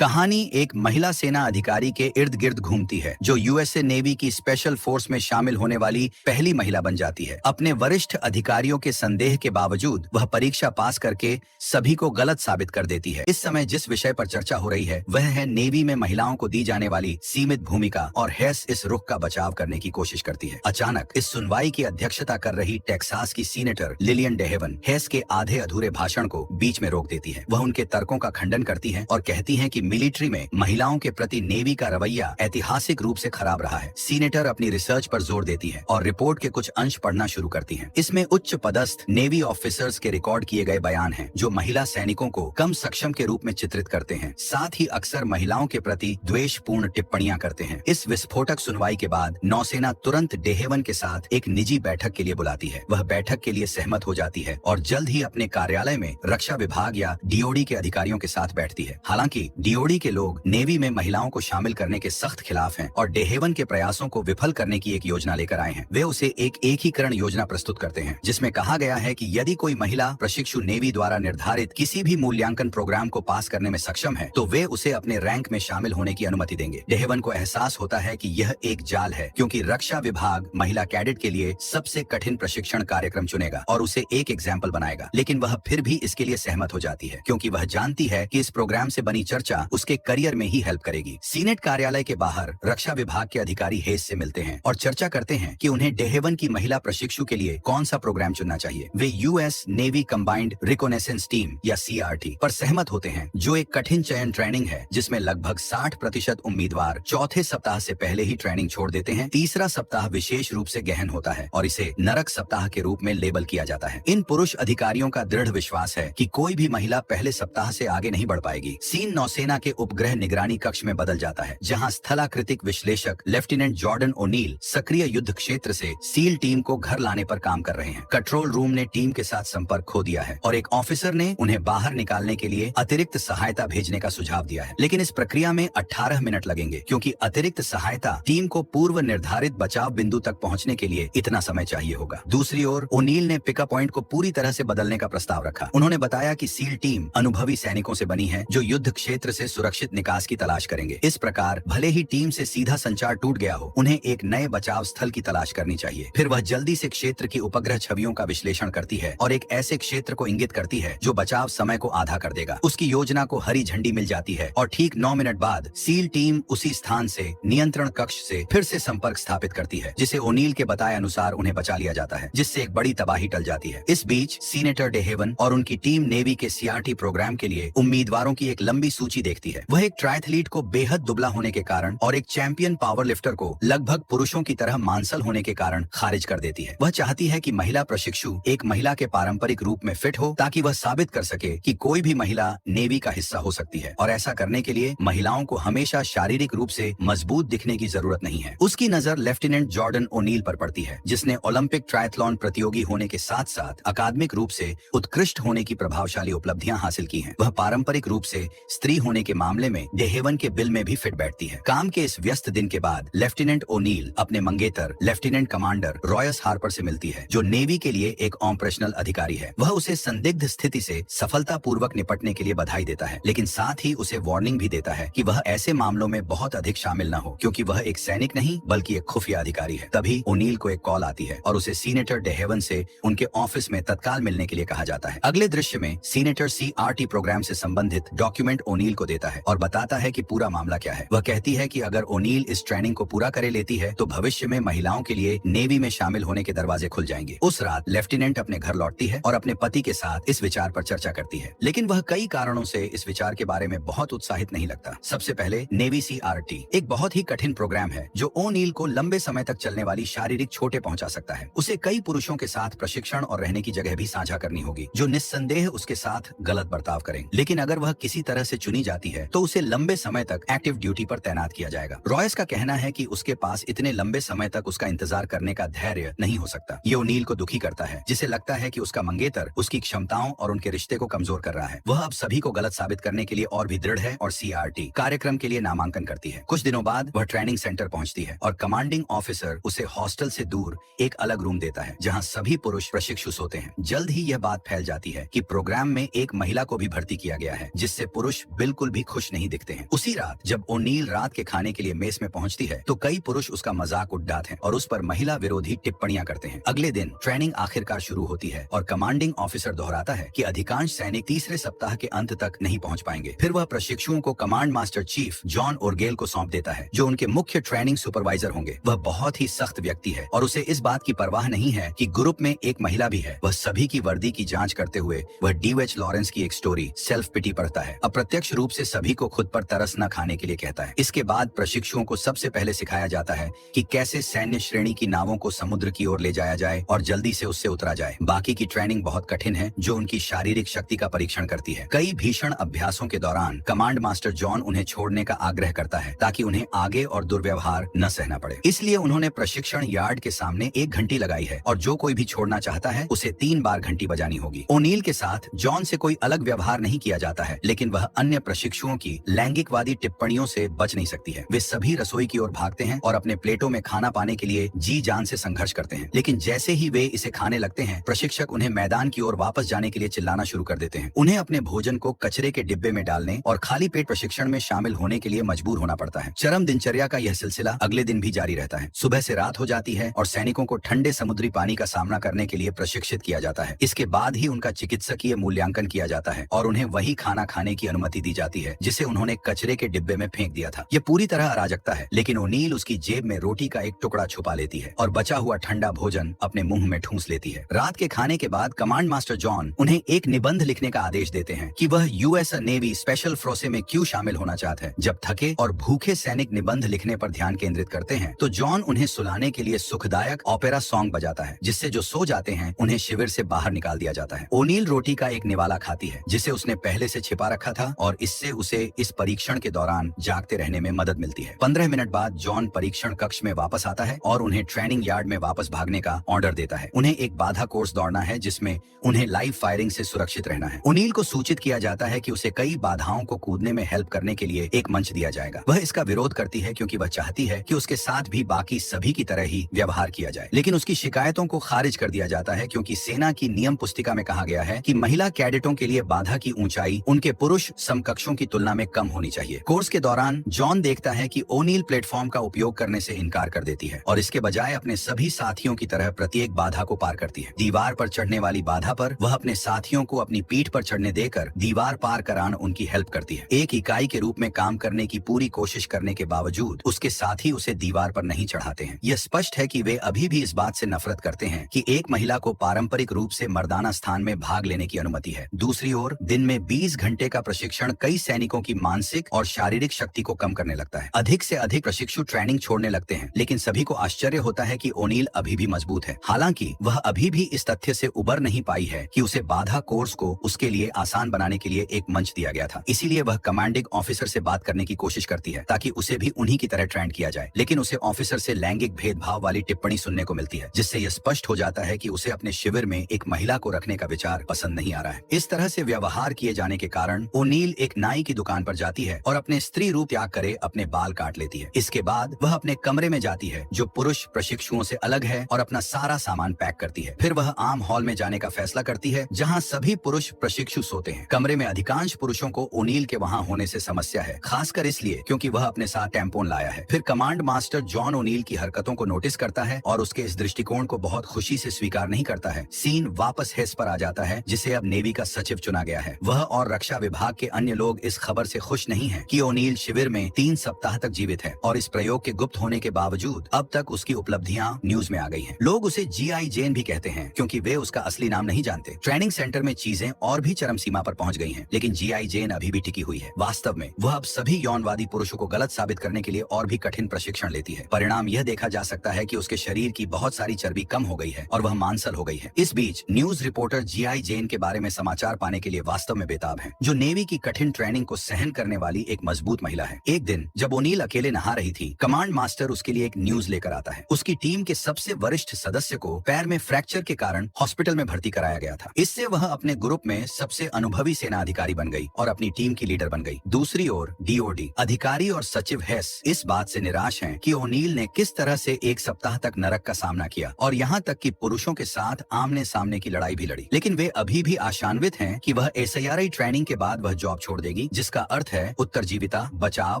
कहानी एक महिला सेना अधिकारी के इर्द गिर्द घूमती है जो यूएसए नेवी की स्पेशल फोर्स में शामिल होने वाली पहली महिला बन जाती है। अपने वरिष्ठ अधिकारियों के संदेह के बावजूद वह परीक्षा पास करके सभी को गलत साबित कर देती है। इस समय जिस विषय पर चर्चा हो रही है वह है नेवी में महिलाओं को दी जाने वाली सीमित भूमिका, और हेस इस रुख का बचाव करने की कोशिश करती है। अचानक इस सुनवाई की अध्यक्षता कर रही टेक्सास की सीनेटर लिलियन डेहेवन हेस के आधे अधूरे भाषण को बीच में रोक देती है। वह उनके तर्कों का खंडन करती है और कहती है कि मिलिट्री में महिलाओं के प्रति नेवी का रवैया ऐतिहासिक रूप से खराब रहा है। सीनेटर अपनी रिसर्च पर जोर देती है और रिपोर्ट के कुछ अंश पढ़ना शुरू करती है। इसमें उच्च पदस्थ नेवी ऑफिसर्स के रिकॉर्ड किए गए बयान हैं जो महिला सैनिकों को कम सक्षम के रूप में चित्रित करते हैं, साथ ही अक्सर महिलाओं के प्रति द्वेषपूर्ण टिप्पणियां करते हैं। इस विस्फोटक सुनवाई के बाद नौसेना तुरंत डेहेवन के साथ एक निजी बैठक के लिए बुलाती है। वह बैठक के लिए सहमत हो जाती है और जल्द ही अपने कार्यालय में रक्षा विभाग या डीओडी के अधिकारियों के साथ बैठती है। हालांकि डीओडी के लोग नेवी में महिलाओं को शामिल करने के सख्त खिलाफ हैं और डेहेवन के प्रयासों को विफल करने की एक योजना लेकर आए हैं। वे उसे एक एकीकरण योजना प्रस्तुत करते हैं जिसमें कहा गया है कि यदि कोई महिला प्रशिक्षु नेवी द्वारा निर्धारित किसी भी मूल्यांकन प्रोग्राम को पास करने में सक्षम है तो वे उसे अपने रैंक में शामिल होने की अनुमति देंगे। डेहेवन को एहसास होता है कि यह एक जाल है क्योंकि रक्षा विभाग महिला कैडेट के लिए सबसे कठिन प्रशिक्षण कार्यक्रम चुनेगा और उसे एक एग्जाम्पल बनाएगा, लेकिन वह फिर भी इसके लिए सहमत हो जाती है क्योंकि वह जानती है कि इस प्रोग्राम से बनी चर्चा उसके करियर में ही हेल्प करेगी। सीनेट कार्यालय के बाहर रक्षा विभाग के अधिकारी हेस से मिलते हैं और चर्चा करते हैं कि उन्हें डेहेवन की महिला प्रशिक्षु के लिए कौन सा प्रोग्राम चुनना चाहिए। वे US Navy combined reconnaissance team या सीआरटी पर सहमत होते हैं जो एक कठिन चयन ट्रेनिंग है जिसमें लगभग 60% उम्मीदवार चौथे सप्ताह से पहले ही ट्रेनिंग छोड़ देते हैं। तीसरा सप्ताह विशेष रूप से गहन होता है और इसे नरक सप्ताह के रूप में लेबल किया जाता है। इन पुरुष अधिकारियों का दृढ़ विश्वास है कि कोई भी महिला पहले सप्ताह से आगे नहीं बढ़ पाएगी। सीन नौसेना के उपग्रह निगरानी कक्ष में बदल जाता है जहां स्थलाकृतिक विश्लेषक लेफ्टिनेंट जॉर्डन ओनील सक्रिय युद्ध क्षेत्र से सील टीम को घर लाने पर काम कर रहे हैं। कंट्रोल रूम ने टीम के साथ संपर्क खो दिया है और एक ऑफिसर ने उन्हें बाहर निकालने के लिए अतिरिक्त सहायता भेजने का सुझाव दिया है, लेकिन इस प्रक्रिया में 18 मिनट लगेंगे क्योंकि अतिरिक्त सहायता टीम को पूर्व निर्धारित बचाव बिंदु तक पहुंचने के लिए इतना समय चाहिए होगा। दूसरी ओर ओनील ने पिकअप पॉइंट को पूरी तरह से बदलने का प्रस्ताव रखा। उन्होंने बताया कि सील टीम अनुभवी सैनिकों से बनी है जो युद्ध क्षेत्र से सुरक्षित निकास की तलाश करेंगे। इस प्रकार भले ही टीम से सीधा संचार टूट गया हो, उन्हें एक नए बचाव स्थल की तलाश करनी चाहिए। फिर वह जल्दी से क्षेत्र की उपग्रह छवियों का विश्लेषण करती है और एक ऐसे क्षेत्र को इंगित करती है जो बचाव समय को आधा कर देगा। उसकी योजना को हरी झंडी मिल जाती है और ठीक 9 मिनट बाद सील टीम उसी स्थान से नियंत्रण कक्ष से फिर से संपर्क स्थापित करती है जिसे ओनील के बताए अनुसार उन्हें बचा लिया जाता है, जिससे एक बड़ी तबाही टल जाती है। इस बीच सीनेटर डेहेवन और उनकी टीम नेवी के सीआरटी प्रोग्राम के लिए उम्मीदवारों की एक लंबी सूची देखती है। वह एक ट्रायथलीट को बेहद दुबला होने के कारण और एक चैंपियन पावर लिफ्टर को लगभग पुरुषों की तरह मांसल होने के कारण खारिज कर देती है। वह चाहती है कि महिला प्रशिक्षु एक महिला के पारंपरिक रूप में फिट हो ताकि वह साबित कर सके कि कोई भी महिला नेवी का हिस्सा हो सकती है, और ऐसा करने के लिए महिलाओं को हमेशा शारीरिक रूप से मजबूत दिखने की जरूरत नहीं है। उसकी नजर लेफ्टिनेंट जॉर्डन ओनील पर पड़ती है जिसने ओलंपिक ट्रायथलॉन प्रतियोगी होने के साथ साथ अकादमिक रूप से उत्कृष्ट होने की प्रभावशाली उपलब्धियां हासिल की हैं। वह पारंपरिक रूप से स्त्री होने के मामले में डेहेवन के बिल में भी फिट बैठती है। काम के इस व्यस्त दिन के बाद लेफ्टिनेंट ओनील अपने मंगेतर लेफ्टिनेंट कमांडर रॉयस हार्पर से मिलती है जो नेवी के लिए एक ऑपरेशनल अधिकारी है। वह उसे संदिग्ध स्थिति से सफलतापूर्वक निपटने के लिए बधाई देता है, लेकिन साथ ही उसे वार्निंग भी देता है कि वह ऐसे मामलों में बहुत अधिक शामिल न हो क्योंकि वह एक सैनिक नहीं बल्कि एक खुफिया अधिकारी है। तभी ओनील को एक कॉल आती है और उसे सीनेटर डेहेवन से उनके ऑफिस में तत्काल मिलने के लिए कहा जाता है। अगले दृश्य में सीनेटर सीआरटी प्रोग्राम से संबंधित डॉक्यूमेंट ओनील को देता है और बताता है कि पूरा मामला क्या है। वह कहती है कि अगर ओनील इस ट्रेनिंग को पूरा करे लेती है तो भविष्य में महिलाओं के लिए नेवी में शामिल होने के दरवाजे खुल जाएंगे। उस रात लेफ्टिनेंट अपने घर लौटती है और अपने पति के साथ इस विचार पर चर्चा करती है, लेकिन वह कई कारणों से इस विचार के बारे में बहुत उत्साहित नहीं लगता। सबसे पहले नेवी सीआरटी एक बहुत ही कठिन प्रोग्राम है जो ओनील को लंबे समय तक चलने वाली शारीरिक चोटें पहुंचा सकता है। उसे कई पुरुषों के साथ प्रशिक्षण और रहने की जगह भी साझा करनी होगी जो निस्संदेह उसके साथ गलत बर्ताव करें, लेकिन अगर वह किसी तरह से चुनी जाती है तो उसे लंबे समय तक एक्टिव ड्यूटी पर तैनात किया जाएगा। रॉयस का कहना है कि उसके पास इतने लंबे समय तक उसका इंतजार करने का धैर्य नहीं हो सकता। ये ओनील को दुखी करता है जिसे लगता है कि उसका मंगेतर उसकी क्षमताओं और उनके रिश्ते को कमजोर कर रहा है। वह अब सभी को गलत साबित करने के लिए और भी दृढ़ है और सीआरटी कार्यक्रम के लिए नामांकन करती है। कुछ दिनों बाद वह ट्रेनिंग सेंटर पहुंचती है और कमांडिंग ऑफिसर उसे हॉस्टल से दूर एक अलग रूम देता है जहां सभी पुरुष प्रशिक्षु सोते हैं। जल्द ही यह बात फैल जाती है कि प्रोग्राम में एक महिला को भी भर्ती किया गया है जिससे पुरुष बिल्कुल बिल्कुल भी खुश नहीं दिखते हैं। उसी रात जब ओनील रात के खाने के लिए मेस में पहुंचती है तो कई पुरुष उसका मजाक उड़ाते हैं और उस पर महिला विरोधी टिप्पणियां करते हैं। अगले दिन ट्रेनिंग आखिरकार शुरू होती है और कमांडिंग ऑफिसर दोहराता है कि अधिकांश सैनिक तीसरे सप्ताह के अंत तक नहीं पहुंच पाएंगे। फिर वह प्रशिक्षुओं को कमांड मास्टर चीफ जॉन ओरगेल को सौंप देता है, जो उनके मुख्य ट्रेनिंग सुपरवाइजर होंगे। वह बहुत ही सख्त व्यक्ति है और उसे इस बात की परवाह नहीं है कि ग्रुप में एक महिला भी है। वह सभी की वर्दी की जांच करते हुए वह डी.एच. लॉरेंस की एक स्टोरी सेल्फ पिटी पढ़ता है। अप्रत्यक्ष रूप से सभी को खुद पर तरस न खाने के लिए कहता है। इसके बाद प्रशिक्षुओं को सबसे पहले सिखाया जाता है कि कैसे सैन्य श्रेणी की नावों को समुद्र की ओर ले जाया जाए और जल्दी से उससे उतरा जाए। बाकी की ट्रेनिंग बहुत कठिन है, जो उनकी शारीरिक शक्ति का परीक्षण करती है। कई भीषण अभ्यासों के दौरान कमांड मास्टर जॉन उन्हें छोड़ने का आग्रह करता है ताकि उन्हें आगे और दुर्व्यवहार न सहना पड़े। इसलिए उन्होंने प्रशिक्षण यार्ड के सामने एक घंटी लगाई है और जो कोई भी छोड़ना चाहता है उसे 3 बार घंटी बजानी होगी। ओनील के साथ जॉन से कोई अलग व्यवहार नहीं किया जाता है, लेकिन वह अन्य प्रशिक्षुओं की लैंगिकवादी टिप्पणियों से बच नहीं सकती है। वे सभी रसोई की ओर भागते हैं और अपने प्लेटों में खाना पाने के लिए जी जान से संघर्ष करते हैं, लेकिन जैसे ही वे इसे खाने लगते हैं प्रशिक्षक उन्हें मैदान की ओर वापस जाने के लिए चिल्लाना शुरू कर देते हैं। उन्हें अपने भोजन को कचरे के डिब्बे में डालने और खाली पेट प्रशिक्षण में शामिल होने के लिए मजबूर होना पड़ता है। चरम दिनचर्या का यह सिलसिला अगले दिन भी जारी रहता है। सुबह से रात हो जाती है और सैनिकों को ठंडे समुद्री पानी का सामना करने के लिए प्रशिक्षित किया जाता है। इसके बाद ही उनका चिकित्सकीय मूल्यांकन किया जाता है और उन्हें वही खाना खाने की अनुमति दी जाती है जिसे उन्होंने कचरे के डिब्बे में फेंक दिया था। यह पूरी तरह अराजकता है, लेकिन ओनील उसकी जेब में रोटी का एक टुकड़ा छुपा लेती है और बचा हुआ ठंडा भोजन अपने मुंह में ठूंस लेती है। रात के खाने के बाद कमांड मास्टर जॉन उन्हें एक निबंध लिखने का आदेश देते हैं कि वह यूएस नेवी स्पेशल फोर्स में क्यों शामिल होना चाहते हैं। जब थके और भूखे सैनिक निबंध लिखने पर ध्यान केंद्रित करते हैं तो जॉन उन्हें सुलाने के लिए सुखदायक ओपेरा सॉन्ग बजाता है, जिससे जो सो जाते हैं उन्हें शिविर से बाहर निकाल दिया जाता है। ओनील रोटी का एक निवाला खाती है जिसे उसने पहले से छिपा रखा था और इससे उसे इस परीक्षण के दौरान जागते रहने में मदद मिलती है। 15 मिनट बाद जॉन परीक्षण कक्ष में वापस आता है और उन्हें ट्रेनिंग यार्ड में वापस भागने का ऑर्डर देता है। उन्हें एक बाधा कोर्स दौड़ना है जिसमें उन्हें लाइव फायरिंग से सुरक्षित रहना है। ओनील को सूचित किया जाता है कि उसे कई बाधाओं को कूदने में हेल्प करने के लिए एक मंच दिया जाएगा। वह इसका विरोध करती है क्योंकि वह चाहती है कि उसके साथ भी बाकी सभी की तरह ही व्यवहार किया जाए, लेकिन उसकी शिकायतों को खारिज कर दिया जाता है क्योंकि सेना की नियम पुस्तिका में कहा गया है कि महिला कैडेटों के लिए बाधा की ऊंचाई उनके पुरुष समकक्षों की तुलना में कम होनी चाहिए। कोर्स के दौरान जॉन देखता है कि ओनील प्लेटफॉर्म का उपयोग करने से इनकार कर देती है और इसके बजाय अपने सभी साथियों की तरह प्रत्येक बाधा को पार करती है। दीवार पर चढ़ने वाली बाधा पर वह अपने साथियों को अपनी पीठ पर चढ़ने देकर दीवार पार कराना उनकी हेल्प करती है। एक इकाई के रूप में काम करने की पूरी कोशिश करने के बावजूद उसके साथी उसे दीवार पर नहीं चढ़ाते हैं। यह स्पष्ट है कि वे अभी भी इस बात से नफरत करते हैं कि एक महिला को पारंपरिक रूप से मर्दाना स्थान में भाग लेने की अनुमति है। दूसरी ओर दिन में 20 घंटे का प्रशिक्षण कई सैनिकों की मानसिक और शारीरिक शक्ति को कम करने लगता है। अधिक से अधिक प्रशिक्षु ट्रेनिंग छोड़ने लगते हैं, लेकिन सभी को आश्चर्य होता है कि ओनील अभी भी मजबूत है। हालांकि वह अभी भी इस तथ्य से उबर नहीं पाई है कि उसे बाधा कोर्स को उसके लिए आसान बनाने के लिए एक मंच दिया गया था। इसीलिए वह कमांडिंग ऑफिसर से बात करने की कोशिश करती है ताकि उसे भी उन्हीं की तरह ट्रेन किया जाए, लेकिन उसे ऑफिसर से लैंगिक भेदभाव वाली टिप्पणी सुनने को मिलती है, जिससे यह स्पष्ट हो जाता है कि उसे अपने शिविर में एक महिला को रखने का विचार पसंद नहीं आ रहा है। इस तरह से व्यवहार किए जाने के कारण ओनील एक नाई की दुकान पर जाती है और अपने स्त्री रूप त्याग करे अपने बाल काट लेती है। इसके बाद वह अपने कमरे में जाती है जो पुरुष प्रशिक्षुओं से अलग है और अपना सारा सामान पैक करती है। फिर वह आम हॉल में जाने का फैसला करती है जहां सभी पुरुष प्रशिक्षु सोते हैं। कमरे में अधिकांश पुरुषों को ओनील के वहां होने से समस्या है, खासकर इसलिए क्योंकि वह अपने साथ टैंपोन लाया है। फिर कमांड मास्टर जॉन ओनील की हरकतों को नोटिस करता है और उसके इस दृष्टिकोण को बहुत खुशी से स्वीकार नहीं करता है। सीन वापस हेस पर आ जाता है जिसे अब नेवी का सचिव चुना गया है। वह और रक्षा विभाग के अन्य लोग इस खबर से खुश नहीं है कि ओनील शिविर में 3 सप्ताह तक जीवित है और इस प्रयोग के गुप्त होने के बावजूद अब तक उसकी उपलब्धियां न्यूज में आ गई हैं। लोग उसे जीआई जेन भी कहते हैं क्योंकि वे उसका असली नाम नहीं जानते। ट्रेनिंग सेंटर में चीजें और भी चरम सीमा पर पहुंच गई हैं, लेकिन जीआई जेन अभी भी टिकी हुई है। वास्तव में वह अब सभी यौनवादी पुरुषों को गलत साबित करने के लिए और भी कठिन प्रशिक्षण लेती है। परिणाम यह देखा जा सकता है कि उसके शरीर की बहुत सारी चर्बी कम हो गई है और वह मांसल हो गई है। इस बीच न्यूज रिपोर्टर जीआई जेन के बारे में समाचार पाने के लिए वास्तव में बेताब है, जो नेवी की कठिन ट्रेनिंग को सहन करने वाली एक मजबूत महिला है। एक दिन जब ओनील अकेले नहा रही थी, कमांड मास्टर उसके लिए एक न्यूज लेकर आता है। उसकी टीम के सबसे वरिष्ठ सदस्य को पैर में फ्रैक्चर के कारण हॉस्पिटल में भर्ती कराया गया था। इससे वह अपने ग्रुप में सबसे अनुभवी सेना अधिकारी बन गई और अपनी टीम की लीडर बन गई। दूसरी ओर डीओडी अधिकारी और सचिव हेस इस बात से निराश हैं कि ओनील ने किस तरह से एक सप्ताह तक नरक का सामना किया और यहाँ तक कि पुरुषों के साथ आमने सामने की लड़ाई भी लड़ी। लेकिन वे अभी भी आशान्वित हैं कि वह एसआईआरआई ट्रेनिंग के बाद वह जॉब छोड़ देगी देगी, जिसका अर्थ है उत्तरजीविता, बचाव,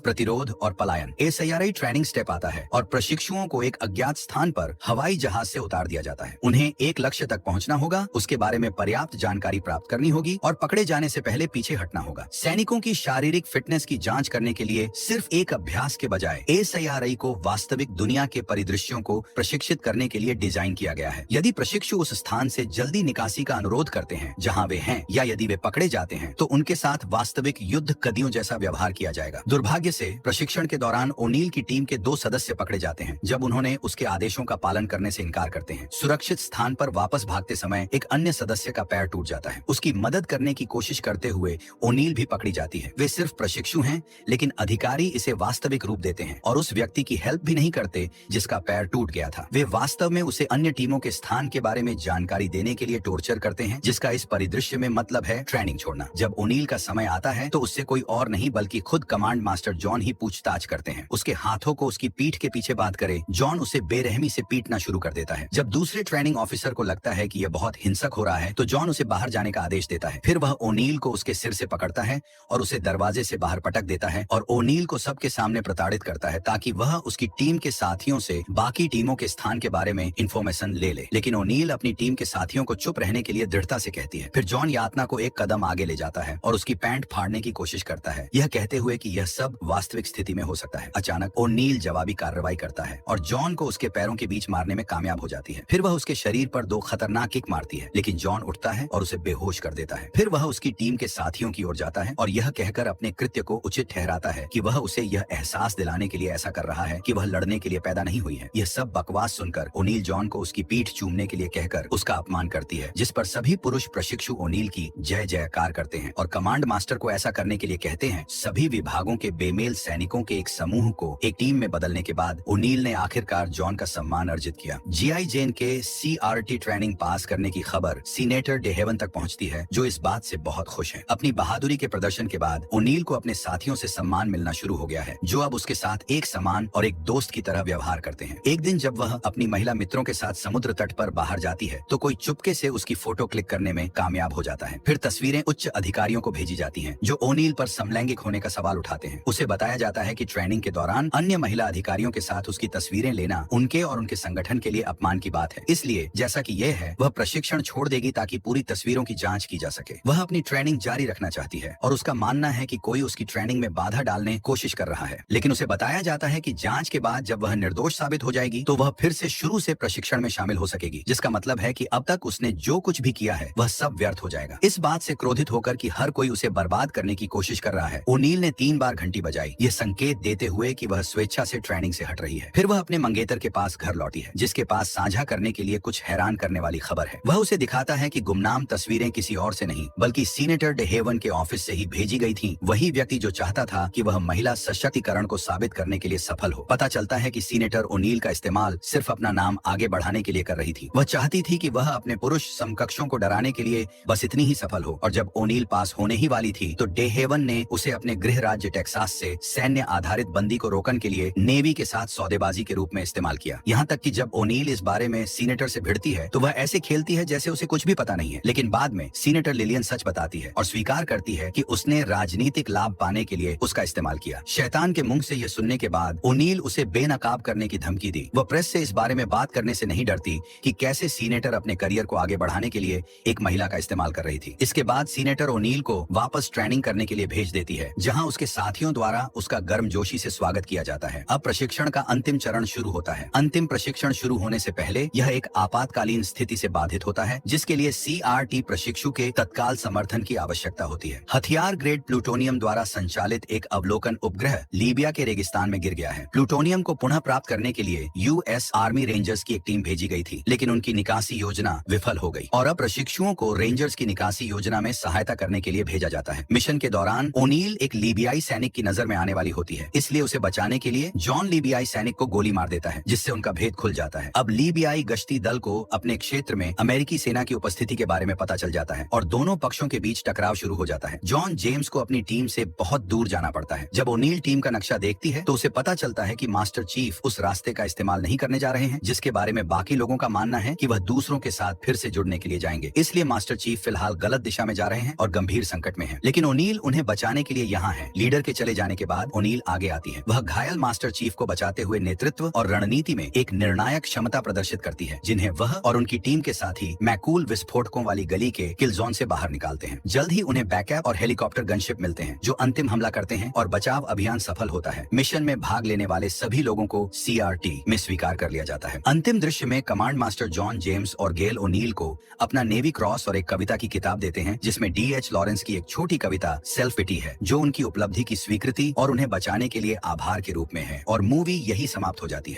प्रतिरोध और पलायन। ASIRI ट्रेनिंग स्टेप आता है और प्रशिक्षुओं को एक अज्ञात स्थान पर हवाई जहाज से उतार दिया जाता है। उन्हें एक लक्ष्य तक पहुंचना होगा, उसके बारे में पर्याप्त जानकारी प्राप्त करनी होगी और पकड़े जाने से पहले पीछे हटना होगा। सैनिकों की शारीरिक फिटनेस की जांच करने के लिए सिर्फ एक अभ्यास के बजाय ASIRI को वास्तविक दुनिया के परिदृश्यों को प्रशिक्षित करने के लिए डिजाइन किया गया है। यदि प्रशिक्षु उस स्थान से जल्दी निकासी का अनुरोध करते हैं जहां वे हैं, या यदि वे पकड़े जाते हैं, तो उनके साथ वास्तविक युद्ध कदियों जैसा व्यवहार किया जाएगा। दुर्भाग्य से प्रशिक्षण के दौरान ओनील की टीम के 2 सदस्य पकड़े जाते हैं जब उन्होंने उसके आदेशों का पालन करने से इनकार करते हैं। सुरक्षित स्थान पर वापस भागते समय एक अन्य सदस्य का पैर टूट जाता है। उसकी मदद करने की कोशिश करते हुए ओनील भी पकड़ी जाती है। वे सिर्फ प्रशिक्षु हैं, लेकिन अधिकारी इसे वास्तविक रूप देते हैं और उस व्यक्ति की हेल्प भी नहीं करते जिसका पैर टूट गया था। वे वास्तव में उसे अन्य टीमों के स्थान के बारे में जानकारी देने के लिए टॉर्चर करते हैं, जिसका इस परिदृश्य में मतलब है ट्रेनिंग छोड़ना। जब ओनील का समय आता है तो उससे कोई और नहीं बल्कि खुद कमांड मास्टर जॉन ही पूछताछ करते हैं। उसके हाथों को उसकी पीठ के पीछे बांध करे जॉन उसे बेरहमी से पीटना शुरू कर देता है। जब दूसरे ट्रेनिंग ऑफिसर को लगता है कि यह बहुत हिंसक हो रहा है तो जॉन उसे बाहर जाने का आदेश देता है। फिर वह ओनील को उसके सिर से पकड़ता है और उसे दरवाजे से बाहर पटक देता है और ओनील को सबके सामने प्रताड़ित करता है ताकि वह उसकी टीम के साथियों से बाकी टीमों के स्थान के बारे में इंफॉर्मेशन ले ले। लेकिन ओनील अपनी टीम के साथियों को चुप रहने के लिए दृढ़ता से कहती है। फिर जॉन यातना को एक कदम आगे ले जाता है और उसकी पैंट फाड़ने की कोशिश करता है, यह कहते हुए कि यह सब वास्तविक स्थिति में हो सकता है। अचानक ओनील जवाबी कार्रवाई करता है और जॉन को उसके पैरों के बीच मारने में कामयाब हो जाती है। फिर वह उसके शरीर पर 2 खतरनाक किक मारती है, लेकिन जॉन उठता है और उसे बेहोश कर देता है। फिर वह उसकी टीम के साथियों की ओर जाता है और यह कहकर अपने कृत्य को उचित ठहराता है कि वह उसे यह एहसास दिलाने के लिए ऐसा कर रहा है कि वह लड़ने के लिए पैदा नहीं हुई है। यह सब बकवास सुनकर ओनील जॉन को उसकी पीठ चूमने के लिए कहकर उसका अपमान करती है, जिस पर सभी पुरुष प्रशिक्षु ओनील की जय जयकार करते हैं और कमांड मास्टर को ऐसा करने के लिए कहते हैं। सभी विभागों के बेमेल सैनिकों के एक समूह को एक टीम में बदलने के बाद ओनील ने आखिरकार जॉन का सम्मान अर्जित किया। GI जेन के CRT ट्रेनिंग पास करने की खबर सीनेटर डेहेवन तक पहुंचती है, जो इस बात से बहुत खुश है। अपनी बहादुरी के प्रदर्शन के बाद ओनील को अपने साथियों से सम्मान मिलना शुरू हो गया है, जो अब उसके साथ एक समान और एक दोस्त की तरह व्यवहार करते हैं। एक दिन जब वह अपनी महिला मित्रों के साथ समुद्र तट पर बाहर जाती है तो कोई चुपके से उसकी फोटो क्लिक करने में कामयाब हो जाता है। फिर तस्वीरें उच्च अधिकारियों को भेजी जाती हैं, जो ओनील पर समलैंगिक होने का सवाल उठाते हैं। उसे बताया जाता है कि ट्रेनिंग के दौरान अन्य महिला अधिकारियों के साथ उसकी तस्वीरें लेना उनके और उनके संगठन के लिए अपमान की बात है। इसलिए जैसा कि यह है, वह प्रशिक्षण छोड़ देगी ताकि पूरी तस्वीरों की जांच की जा सके। वह अपनी ट्रेनिंग जारी रखना चाहती है और उसका मानना है कि कोई उसकी ट्रेनिंग में बाधा डालने की कोशिश कर रहा है, लेकिन उसे बताया जाता है कि जांच के बाद जब वह निर्दोष साबित हो जाएगी तो वह फिर से शुरू से प्रशिक्षण में शामिल हो सकेगी, जिसका मतलब है कि अब तक उसने जो कुछ भी किया है वह सब व्यर्थ हो जाएगा। इस बात से क्रोधित होकर कि हर कोई उसे बर्बाद करने की कोशिश कर रहा है, ओनील ने 3 बार घंटी बजाई, यह संकेत देते हुए कि वह स्वेच्छा से ट्रेनिंग से हट रही है। फिर वह अपने मंगेतर के पास घर लौटी है, जिसके पास साझा करने के लिए कुछ हैरान करने वाली खबर है। वह उसे दिखाता है कि गुमनाम तस्वीरें किसी और से नहीं बल्कि सीनेटर डेहेवन के ऑफिस से ही भेजी गई थी। वही व्यक्ति जो चाहता था कि वह महिला सशक्तिकरण को साबित करने के लिए सफल हो। पता चलता है कि सीनेटर ओनील का इस्तेमाल सिर्फ अपना नाम आगे बढ़ाने के लिए कर रही थी। वह चाहती थी कि वह अपने पुरुष समकक्षों को डराने के लिए बस इतनी ही सफल हो, और जब ओनील पास होने ही वाली थी तो डेहेवन ने उसे अपने गृह राज्य टेक्सास से सैन्य आधारित बंदी को रोकने के लिए नेवी के साथ सौदेबाजी के रूप में इस्तेमाल किया। यहाँ तक कि जब ओनील इस बारे में सीनेटर से भिड़ती है तो वह ऐसे खेलती है जैसे उसे कुछ भी पता नहीं है, लेकिन बाद में सीनेटर लिलियन सच बताती है और स्वीकार करती है कि उसने राजनीतिक लाभ पाने के लिए उसका इस्तेमाल किया। शैतान के मुंह से यह सुनने के बाद ओनील उसे बेनकाब करने की धमकी दी। वह प्रेस से इस बारे में बात करने से नहीं डरती कि कैसे सीनेटर अपने करियर को आगे बढ़ाने के लिए एक महिला का इस्तेमाल कर रही थी। इसके बाद सीनेटर ओनील को वापस ट्रेनिंग करने के लिए भेज देती है, जहां उसके साथियों द्वारा उसका गर्मजोशी से स्वागत किया जाता है। अब प्रशिक्षण का अंतिम चरण शुरू होता है। अंतिम प्रशिक्षण शुरू होने से पहले यह एक आपातकालीन स्थिति से बाधित होता है, जिसके लिए CRT प्रशिक्षु के तत्काल समर्थन की आवश्यकता होती है। हथियार ग्रेड प्लूटोनियम द्वारा संचालित एक अवलोकन उपग्रह लीबिया के रेगिस्तान में गिर गया है। प्लूटोनियम को पुनः प्राप्त करने के लिए US आर्मी रेंजर्स की एक टीम भेजी गई थी, लेकिन उनकी निकासी योजना विफल हो गई और अब प्रशिक्षुओं को रेंजर्स की निकासी योजना में सहायता करने के लिए भेजा जाता है। मिशन के दौरान ओनील एक लीबियाई सैनिक की नजर में आने वाली होती है, इसलिए उसे बचाने के लिए जॉन लीबियाई सैनिक को गोली मार देता है, जिससे उनका भेद खुल जाता है। अब लीबियाई गश्ती दल को अपने क्षेत्र में अमेरिकी सेना की उपस्थिति के बारे में पता चल जाता है और दोनों पक्षों के बीच टकराव शुरू हो जाता है। जॉन जेम्स को अपनी टीम से बहुत दूर जाना पड़ता है। जब ओनील टीम का नक्शा देखती है तो उसे पता चलता है कि मास्टर चीफ उस रास्ते का इस्तेमाल नहीं करने जा रहे हैं जिसके बारे में बाकी लोगों का मानना है कि वह दूसरों के साथ फिर से जुड़ने के लिए जाएंगे। इसलिए मास्टर चीफ फिलहाल गलत दिशा में जा रहे हैं और गंभीर संकट में हैं। लेकिन ओनील उन्हें बचाने के लिए यहाँ है। लीडर के चले जाने के बाद ओनील आगे आती है। वह घायल मास्टर चीफ को बचाते हुए नेतृत्व और रणनीति में एक निर्णायक क्षमता प्रदर्शित करती है, जिन्हें वह और उनकी टीम के साथी मैकूल विस्फोटकों वाली गली के किल जोन से बाहर निकालते हैं। जल्द ही उन्हें बैकअप और हेलीकॉप्टर गनशिप मिलते हैं, जो अंतिम हमला करते हैं और बचाव अभियान सफल होता है। मिशन में भाग लेने वाले सभी लोगों को CRT में स्वीकार कर लिया जाता है। अंतिम दृश्य में कमांड मास्टर जॉन जेम्स और गेल ओनील को अपना नेवी क्रॉस और एक कविता की किताब देते हैं, जिसमें D.H. लॉरेंस की एक छोटी कविता सेल्फ पिटी है, जो उनकी उपलब्धि की स्वीकृति और उन्हें बचाने के लिए आभार के रूप में है। और मूवी यही समाप्त हो जाती है।